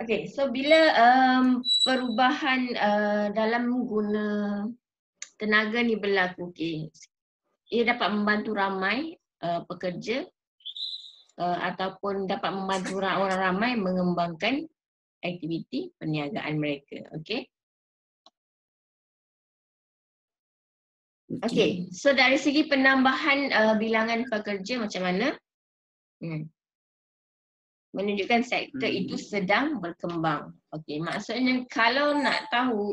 Okay, so bila perubahan dalam guna tenaga ni berlaku, okay, ia dapat membantu ramai pekerja ataupun dapat membantu orang ramai mengembangkan aktiviti perniagaan mereka. Okay. Okay, so dari segi penambahan bilangan pekerja macam mana? Menunjukkan sektor itu sedang berkembang. Okey, maksudnya kalau nak tahu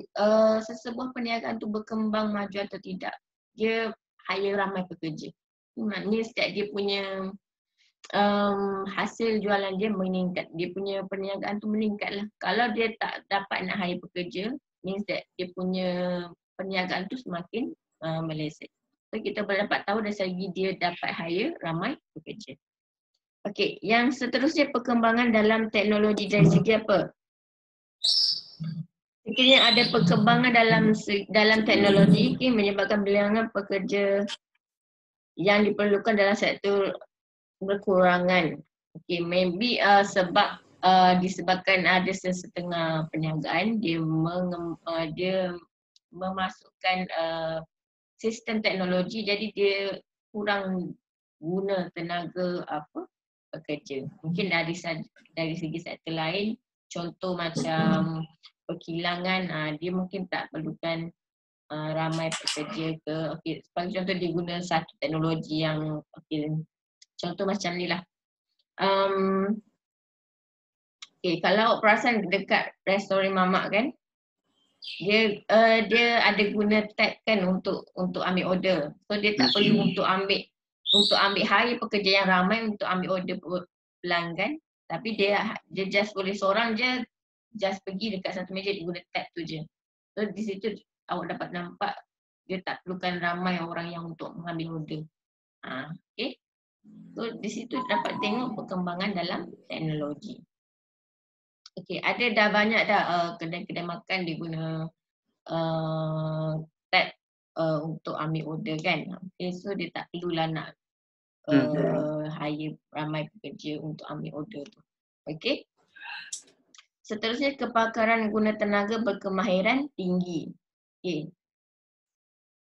sesebuah perniagaan tu berkembang maju atau tidak, dia hire ramai pekerja. Maknanya setiap dia punya hasil jualan dia meningkat, dia punya perniagaan tu meningkat lah. Kalau dia tak dapat nak hire pekerja, means that dia punya perniagaan tu semakin meleset. So kita boleh dapat tahu dari segi dia dapat hire ramai pekerja. Okey, yang seterusnya perkembangan dalam teknologi dari segi apa? Sekiranya ada perkembangan dalam teknologi menyebabkan bilangan pekerja yang diperlukan dalam sektor berkurangan. Okey, maybe sebab disebabkan ada sesetengah perniagaan dia memasukkan sistem teknologi, jadi dia kurang guna tenaga pekerja. Mungkin dari segi sektor lain, contoh macam perkilangan, dia mungkin tak perlukan ramai pekerja ke. Okey, sebagai contoh dia guna satu teknologi yang contoh macam ni lah. Okey, kalau perasan dekat restoran mamak kan, dia ada guna tab kan untuk ambil order. So dia tak perlu untuk ambil hire pekerja yang ramai untuk ambil order pelanggan, tapi dia just boleh seorang je just pergi dekat satu meja, dia guna tab tu je. So di situ awak dapat nampak dia tak perlukan ramai orang yang untuk mengambil order. Okay. So di situ dapat tengok perkembangan dalam teknologi. Okay, ada dah banyak dah kedai-kedai makan dia guna tab untuk ambil order kan. Okay, so dia tak perlulah nak hire ramai pekerja untuk ambil order tu. Okey. Seterusnya kepakaran guna tenaga berkemahiran tinggi. Okey.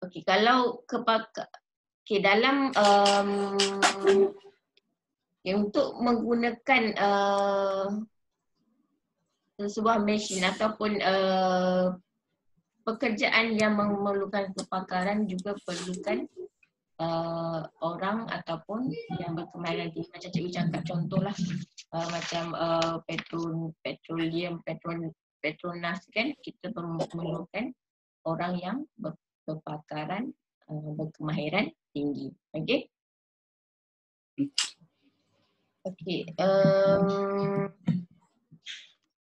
Okey, kalau dalam untuk menggunakan sebuah mesin ataupun pekerjaan yang memerlukan kepakaran juga perlukan orang ataupun yang berkemahiran tinggi. Macam cikgu cakap contohlah macam Petronas kan, kita memerlukan orang yang berkepakaran berkemahiran tinggi. Okey. Okey.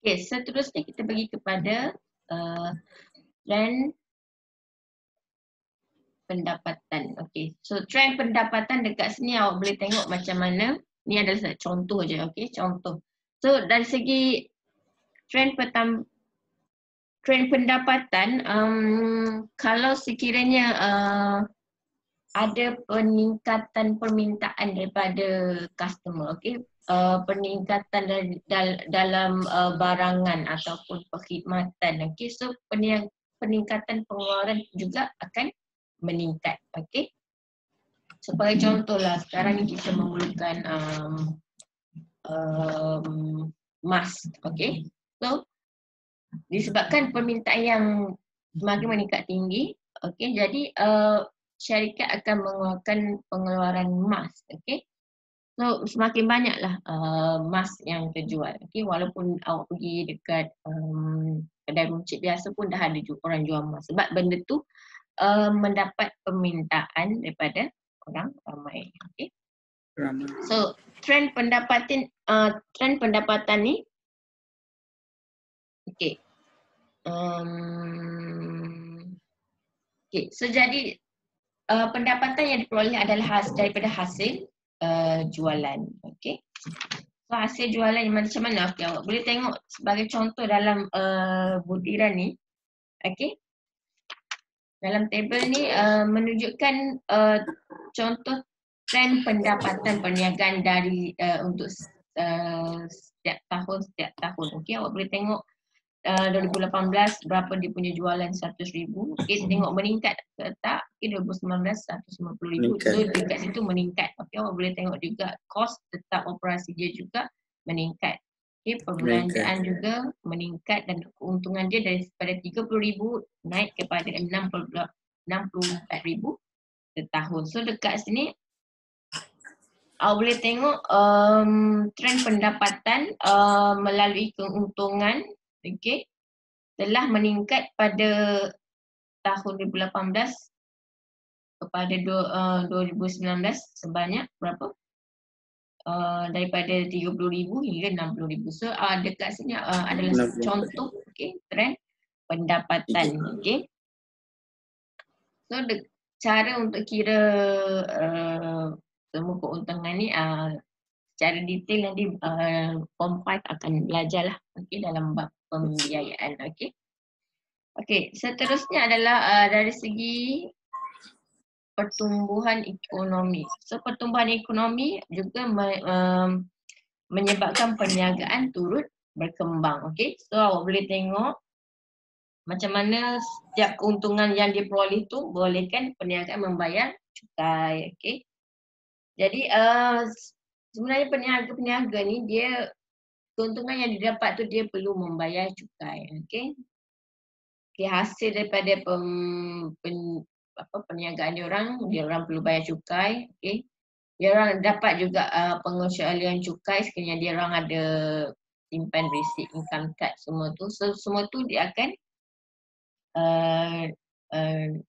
Okey, seterusnya kita pergi kepada trend pendapatan. Okey. So trend pendapatan dekat sini awak boleh tengok macam mana. Ni adalah contoh je, okey, contoh. So dari segi trend pendapatan, kalau sekiranya ada peningkatan permintaan daripada customer, okey, peningkatan dalam barangan ataupun perkhidmatan, okey, so peningkatan pengeluaran juga akan meningkat, okey. Sebagai contohlah, sekarang ni kita memerlukan mask, okey. So disebabkan permintaan yang semakin meningkat tinggi, okey, jadi syarikat akan mengeluarkan pengeluaran mask, okey. So semakin banyaklah mask yang terjual, okey, walaupun awak pergi dekat kedai runcit biasa pun dah ada orang jual mask, sebab benda tu mendapat permintaan daripada orang ramai, okey. So trend pendapatan ni, okey. Okay, so jadi pendapatan yang diperoleh adalah daripada hasil jualan, okey. So hasil jualan yang macam mana? Okay, awak boleh tengok sebagai contoh dalam butiran ni, okey. Dalam tabel ni menunjukkan contoh trend pendapatan perniagaan dari untuk setiap tahun. Okey, awak boleh tengok 2018 berapa dia punya jualan 100,000. Okey, tengok meningkat ke tak. Okey, 2019 150,000. Meningkat. So dekat situ meningkat. Okey, awak boleh tengok juga kos tetap operasi dia juga meningkat. Okey, perbelanjaan juga meningkat dan keuntungan dia daripada 30,000 naik kepada 64,000 setahun. So dekat sini awak boleh tengok trend pendapatan melalui keuntungan, okey, telah meningkat pada tahun 2018 kepada 2019 sebanyak berapa? Daripada 30,000 hingga 60,000. So dekat sini adalah contoh, okey, trend pendapatan, okey. So cara untuk kira semua keuntungan ni secara detail nanti Form 5 akan belajarlah, okey, dalam bab pembiayaan, okey. Okey, seterusnya adalah dari segi pertumbuhan ekonomi. So pertumbuhan ekonomi juga menyebabkan perniagaan turut berkembang. Okey, so awak boleh tengok macam mana setiap keuntungan yang diperoleh tu bolehkan perniagaan membayar cukai. Okey, jadi sebenarnya peniaga ni dia keuntungan yang didapat tu dia perlu membayar cukai. Okey, hasil daripada perniagaan dia orang perlu bayar cukai. Okey, dia orang dapat juga pengecualian cukai sekiranya dia orang ada simpan receipt, income card semua tu. So semua tu dia akan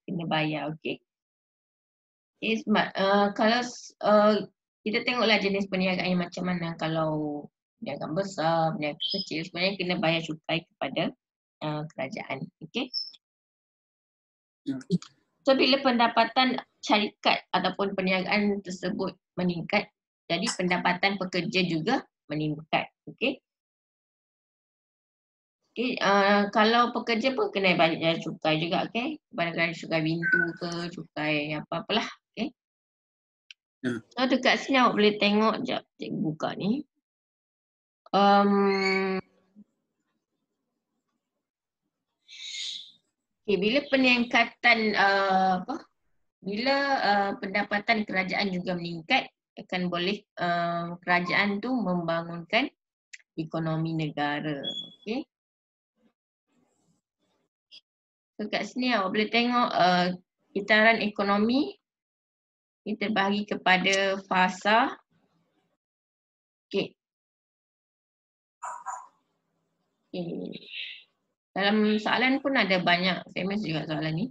kena bayar. Okey. Kalau kita tengoklah jenis perniagaan yang macam mana. Kalau perniagaan besar, perniagaan kecil, sebenarnya kena bayar cukai kepada kerajaan. Okey. So bila pendapatan syarikat ataupun perniagaan tersebut meningkat, jadi pendapatan pekerja juga meningkat. Okey. Okey, kalau pekerja pun kena bayar cukai juga, okey. Barangkali cukai bintu ke, cukai apa-apalah, okey. So dekat sini awak boleh tengok, jap cikgu buka ni. Okay, bila peningkatan bila pendapatan kerajaan juga meningkat, akan boleh kerajaan tu membangunkan ekonomi negara. Okey. So kat sini awak boleh tengok kitaran ekonomi kita bahagi kepada fasa. Okey. Dalam soalan pun ada banyak, famous juga soalan ni.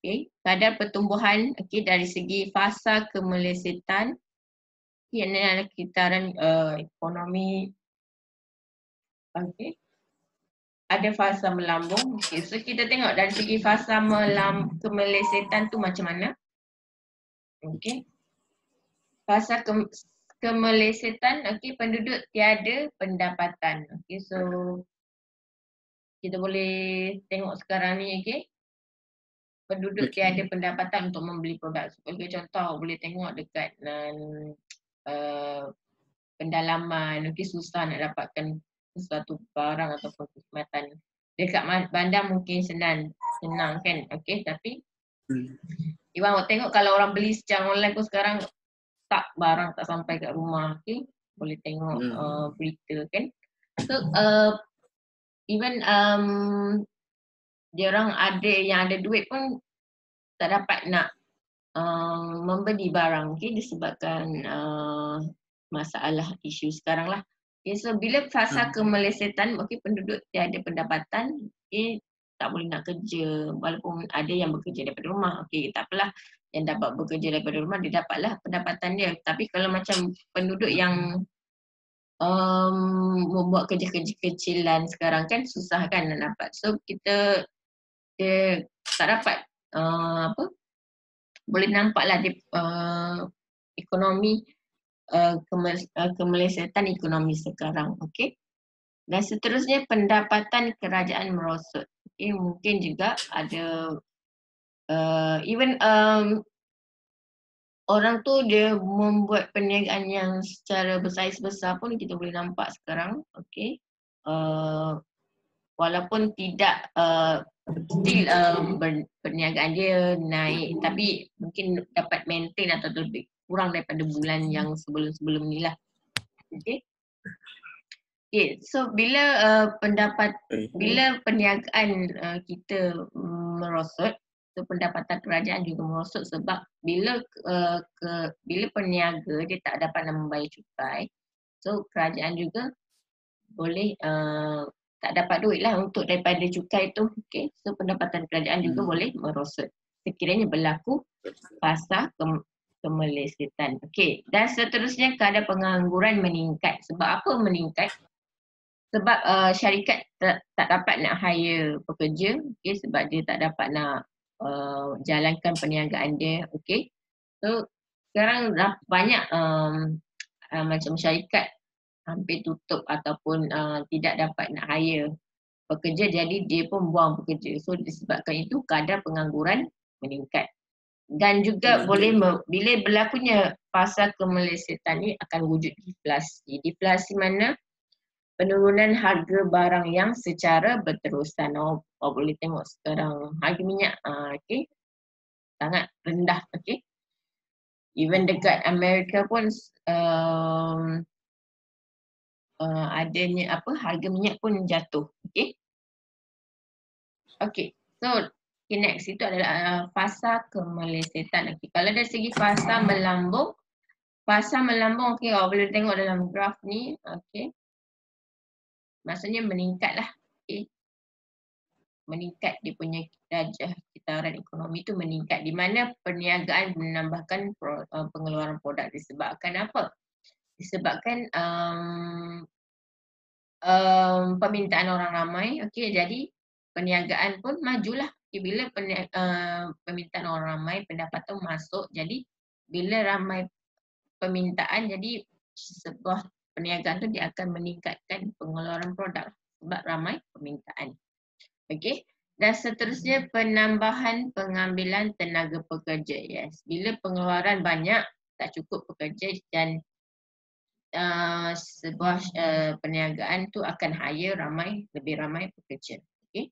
Okey, kadar pertumbuhan dari segi fasa kemelesetan. Ini adalah kitaran ekonomi. Okey. Ada fasa melambung. Okey, so kita tengok dari segi fasa kemelesetan tu macam mana. Okey. Fasa kemelesetan, okey, penduduk tiada pendapatan. Okey, so kita boleh tengok sekarang ni, okey. Penduduk tiada pendapatan untuk membeli produk. Sebagai contoh, boleh tengok dekat pendalaman, okey, susah nak dapatkan sesuatu barang ataupun khidmatan. Dekat bandar mungkin senang kan, okey, tapi Iwan awak tengok kalau orang beli secara online pun sekarang tak barang tak sampai kat rumah, okey. Boleh tengok berita kan. So even dia orang ada yang ada duit pun tak dapat nak membeli barang, okey, disebabkan masalah isu sekarang lah. Okay, so bila fasa kemelesetan, okey, penduduk tiada pendapatan, okey, tak boleh nak kerja walaupun ada yang bekerja daripada rumah. Okey, tak apalah, yang dapat bekerja daripada rumah dia dapatlah pendapatan dia. Tapi kalau macam penduduk yang membuat kerja-kerja kecilan sekarang kan susah kan nak dapat. So kita tak dapat boleh nampaklah dia ekonomi kemelesetan ekonomi sekarang. Okey. Dan seterusnya pendapatan kerajaan merosot. Okay, mungkin juga ada even orang tu dia membuat perniagaan yang secara bersaiz besar pun kita boleh nampak sekarang. Okay. Walaupun tidak still perniagaan dia naik, tapi mungkin dapat maintain atau lebih kurang daripada bulan yang sebelum-sebelum ni lah. Okay. Okay, so bila bila perniagaan kita merosot, so pendapatan kerajaan juga merosot sebab bila bila peniaga dia tak dapat nak membayar cukai, so kerajaan juga boleh tak dapat duit lah untuk daripada cukai tu. Okay, so pendapatan kerajaan juga boleh merosot sekiranya berlaku fasa kemelesetan. Okay, dan seterusnya kadar pengangguran meningkat. Sebab apa meningkat? Sebab syarikat tak dapat nak hire pekerja, okay, sebab dia tak dapat nak jalankan perniagaan dia. Okay, so sekarang banyak macam syarikat hampir tutup ataupun tidak dapat nak hire pekerja, jadi dia pun buang pekerja. So disebabkan itu kadar pengangguran meningkat. Dan juga boleh bila berlakunya fasa kemelesetan ni akan wujud deflasi. Deflasi mana? Penurunan harga barang yang secara berterusan. Boleh tengok sekarang harga minyak okay, sangat rendah. Okay. Even dekat Amerika pun adanya harga minyak pun jatuh. Okay. Okay. So next itu adalah fasa kemelesetan. Okay. Kalau dari segi fasa melambung okay, boleh tengok dalam graf ni. Okay. Maksudnya meningkat lah. Okay. Meningkat dia punya darjah kitaran ekonomi tu meningkat, di mana perniagaan menambahkan pengeluaran produk. Disebabkan apa? Disebabkan permintaan orang ramai. Okay, jadi perniagaan pun majulah. Okay, bila permintaan orang ramai, pendapatan masuk, jadi bila ramai permintaan, jadi sebuah perniagaan tu dia akan meningkatkan pengeluaran produk sebab ramai permintaan. Okey. Dan seterusnya penambahan pengambilan tenaga pekerja. Yes. Bila pengeluaran banyak, tak cukup pekerja dan sebuah perniagaan tu akan hire lebih ramai pekerja. Okey.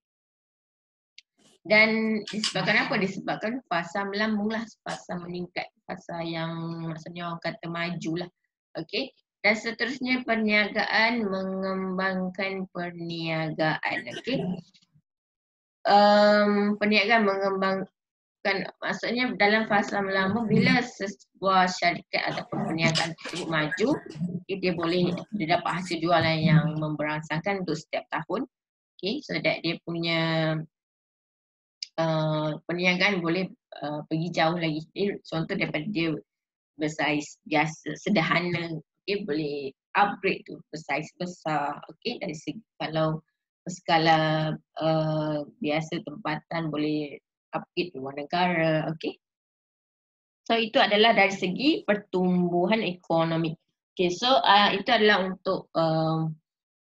Dan disebabkan apa? Disebabkan fasa melambung lah, fasa meningkat, fasa yang maksudnya orang kata maju lah. Okey. Dan seterusnya perniagaan mengembangkan perniagaan. Okey. Perniagaan mengembangkan, maksudnya dalam fasa melambung bila sebuah syarikat ataupun perniagaan tersebut maju, dia dapat hasil jualan yang memberangsangkan untuk setiap tahun. Okay, so that dia punya perniagaan boleh pergi jauh lagi. Contoh daripada dia bersaiz biasa, sederhana, okay, boleh upgrade tu bersaiz besar. Okay, dari segi kalau skala biasa tempatan boleh upgrade luar negara. Okay. So itu adalah dari segi pertumbuhan ekonomi. Okay, so itu adalah untuk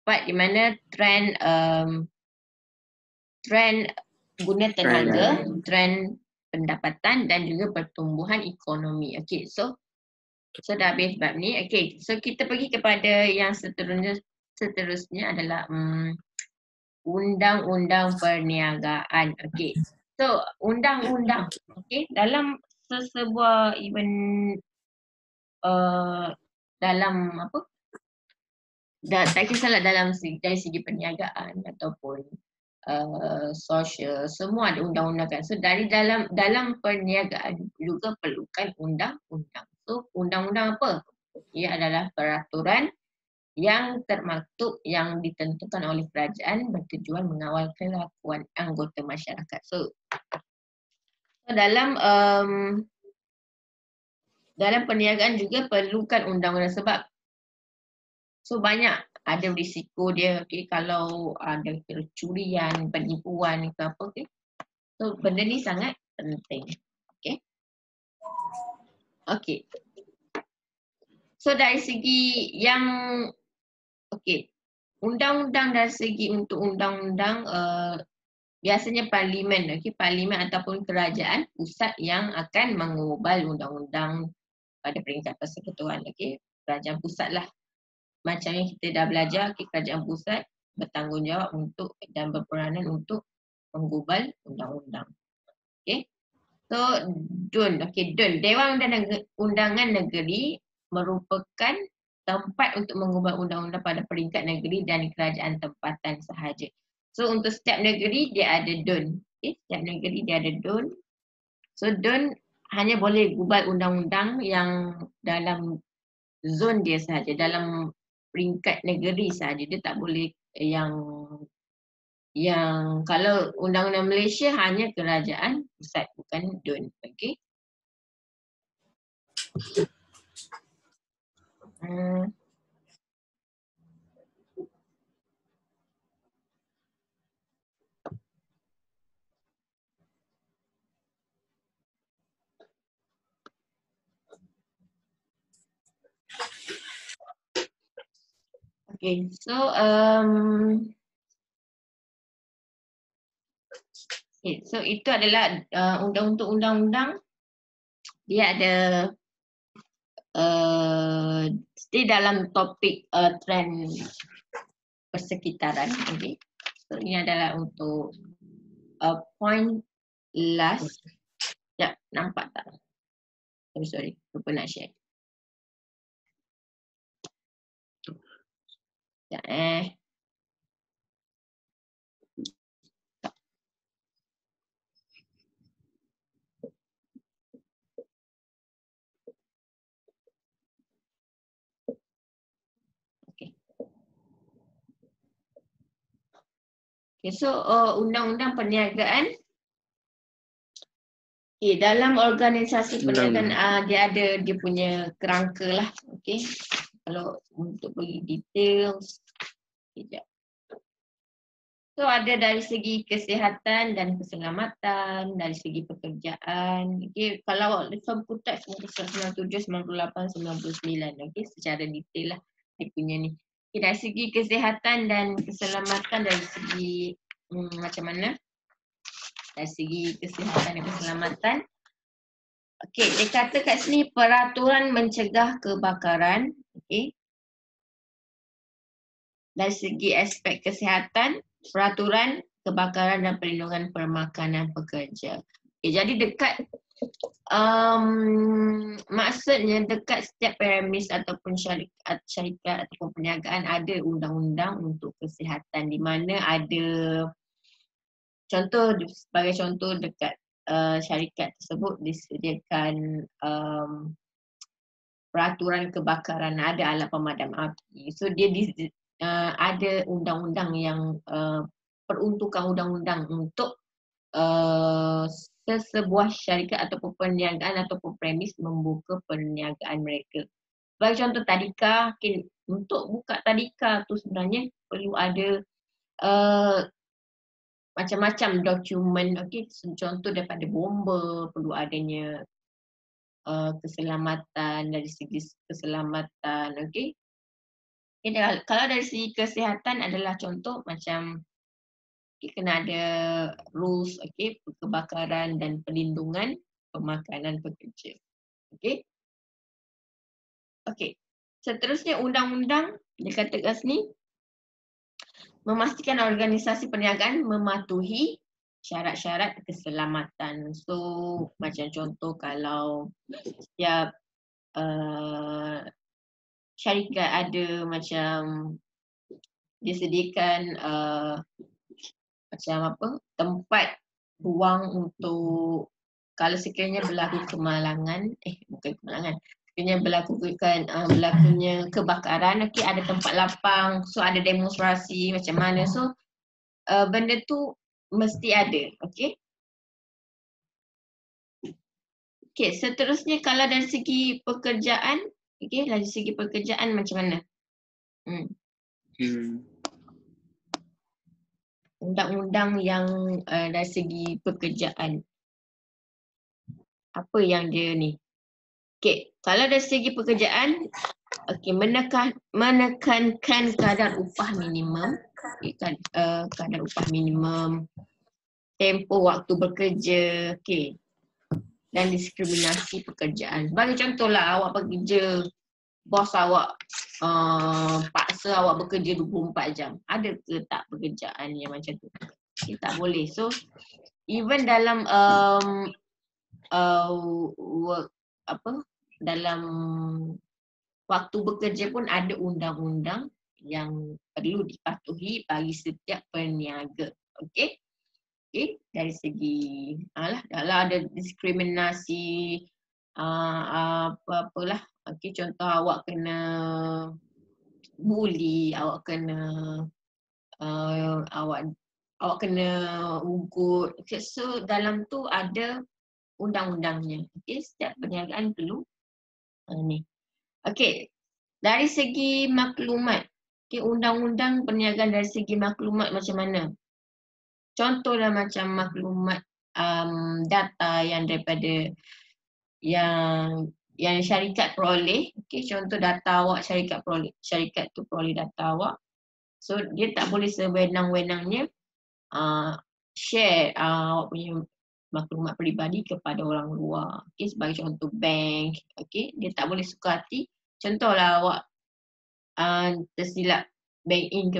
part di mana trend guna tenaga, trend pendapatan dan juga pertumbuhan ekonomi. Okay, so dah habis bab ni. Okay, so kita pergi kepada yang seterusnya adalah undang-undang perniagaan. Okay, so undang-undang. Okay, dalam sebuah event dalam apa? Tak kisahlah dari segi perniagaan ataupun sosial, semua ada undang-undang kan. So dari dalam perniagaan juga perlukan undang-undang. So undang-undang apa? Ia adalah peraturan yang termaktub yang ditentukan oleh kerajaan bertujuan mengawal kelakuan anggota masyarakat. So dalam perniagaan juga perlukan undang-undang sebab banyak ada risiko dia. Okay, kalau ada curian, penipuan ke apa, okay. So benda ni sangat penting. Okay. Okay. So dari segi yang okay, undang-undang dari segi untuk undang-undang biasanya parlimen, parlimen ataupun kerajaan pusat yang akan mengubal undang-undang pada peringkat persekutuan. Kerajaan pusat lah. Macam yang kita dah belajar, kerajaan pusat bertanggungjawab untuk dan berperanan untuk menggubal undang-undang. So DUN, DUN, Dewan Undangan Negeri merupakan tempat untuk mengubah undang-undang pada peringkat negeri dan kerajaan tempatan sahaja. So untuk setiap negeri dia ada DUN. Setiap negeri dia ada DUN. So DUN hanya boleh gubal undang-undang yang dalam zon dia sahaja, dalam peringkat negeri sahaja. Dia tak boleh yang kalau undang-undang Malaysia hanya kerajaan pusat, bukan DUN. So so itu adalah untuk undang-undang dia ada di dalam topik trend persekitaran. So ini adalah untuk point last. Ya, nampak tak? Sorry, lupa nak share. Ya, so undang-undang perniagaan. Dalam organisasi perniagaan dia ada dia punya kerangka lah. Kalau untuk bagi details, sekejap. So ada dari segi kesihatan dan keselamatan, dari segi pekerjaan. Kalau Samputat 1997, 98, 99, secara detail lah dia punya ni. Dari segi kesihatan dan keselamatan, dari segi macam mana? Dari segi kesihatan dan keselamatan. Dia kata kat sini peraturan mencegah kebakaran. Dari segi aspek kesihatan, peraturan kebakaran dan perlindungan permakanan pekerja. Jadi dekat maksudnya dekat setiap premis ataupun syarikat ataupun perniagaan ada undang-undang untuk kesihatan, di mana ada contoh, sebagai contoh dekat syarikat tersebut disediakan peraturan kebakaran, ada alat pemadam api. So dia ada undang-undang yang peruntukan undang-undang untuk sebuah syarikat ataupun perniagaan ataupun premis membuka perniagaan mereka. Sebagai contoh tadika, untuk buka tadika tu sebenarnya perlu ada macam-macam dokumen. Contoh daripada bomba, perlu adanya keselamatan, dari segi keselamatan. Kalau dari segi kesihatan adalah contoh macam kena ada rules, kebakaran dan perlindungan pemakanan pekerja. Seterusnya undang-undang dia kata kat sini memastikan organisasi perniagaan mematuhi syarat-syarat keselamatan. So macam contoh kalau setiap syarikat ada macam disediakan macam apa, tempat buang untuk kalau sekiranya berlaku kemalangan, bukan kemalangan, sekiranya berlakunya kebakaran, ada tempat lapang, so ada demonstrasi macam mana, so benda tu mesti ada. Seterusnya kalau dari segi pekerjaan, dari segi pekerjaan macam mana? Undang-undang yang dari segi pekerjaan. Apa yang dia ni? Kalau dari segi pekerjaan, menekankan kadar upah minimum. Kadar upah minimum. tempoh waktu bekerja, okey. Dan diskriminasi pekerjaan. Bagi contohlah, awak bekerja, bos awak paksa awak bekerja 24 jam. Ada ke tak pekerjaan yang macam tu? Tak boleh. So, even dalam work dalam waktu bekerja pun ada undang-undang yang perlu dipatuhi bagi setiap peniaga. Okey? Okey, dari segi kalau ada diskriminasi apa-apalah. Okey, contoh awak kena bully, awak kena awak kena ugut. Okay, so dalam tu ada undang-undangnya. Okey, setiap perniagaan perlu ni. Okey, dari segi maklumat. Okey, undang-undang perniagaan dari segi maklumat macam mana? Contohlah macam maklumat data yang daripada yang syarikat peroleh. Okey, contoh data awak, syarikat tu peroleh data awak. So dia tak boleh sewenang-wenangnya share awak punya maklumat peribadi kepada orang luar. Okey, sebagai contoh bank, okey, dia tak boleh suka hati. Contohlah awak tersilap bank in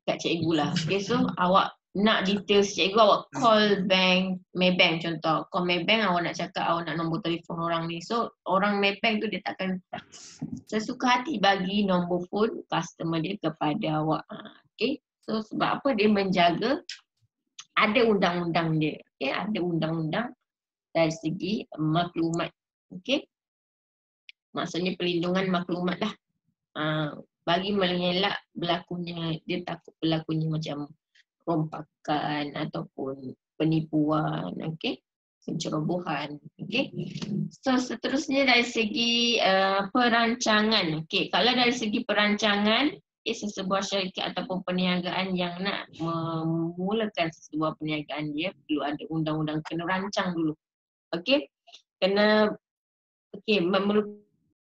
kat cikgu lah. Okay, so awak nak details cikgu, awak call bank, Maybank contoh. Call Maybank, awak nak cakap awak nak nombor telefon orang ni. So orang Maybank tu dia takkan sesuka hati bagi nombor phone customer dia kepada awak. Okay, so sebab apa? Dia menjaga, ada undang-undang dia. Okay, ada undang-undang dari segi maklumat. Okay, maksudnya perlindungan maklumat lah. Bagi mengelak berlakunya, dia takut berlakunya macam rompakan ataupun penipuan, okey, pencerobohan, okey. So seterusnya dari segi perancangan, okey. Kalau dari segi perancangan, sesebuah syarikat ataupun perniagaan yang nak memulakan sesebuah perniagaan, dia perlu ada undang-undang, kena rancang dulu, okey. Kena, okey,